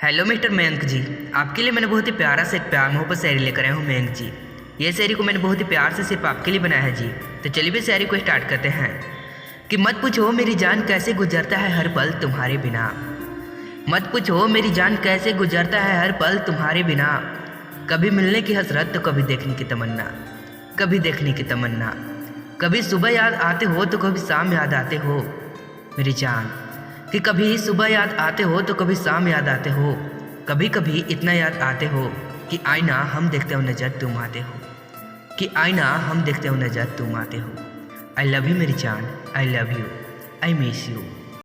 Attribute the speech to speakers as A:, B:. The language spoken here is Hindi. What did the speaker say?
A: हेलो मिस्टर मयंक जी, आपके लिए मैंने बहुत ही प्यारा से एक प्यार मोहब्बत शायरी लेकर आया हूँ मयंक जी। ये शायरी को मैंने बहुत ही प्यार से सिर्फ आपके लिए बनाया है जी। तो चलिए भी शायरी को स्टार्ट करते हैं कि मत पूछो मेरी जान कैसे गुजरता है हर पल तुम्हारे बिना। मत पूछो मेरी जान कैसे गुजरता है हर पल तुम्हारे बिना। कभी मिलने की हसरत तो कभी देखने की तमन्ना, कभी देखने की तमन्ना। कभी सुबह याद आते हो तो कभी शाम याद आते हो मेरी जान। कि कभी सुबह याद आते हो तो कभी शाम याद आते हो। कभी कभी इतना याद आते हो कि आईना हम देखते हो नजर तुम आते हो, कि आईना हम देखते हो नजर तुम आते हो। आई लव यू मेरी जान, I love you, I miss you.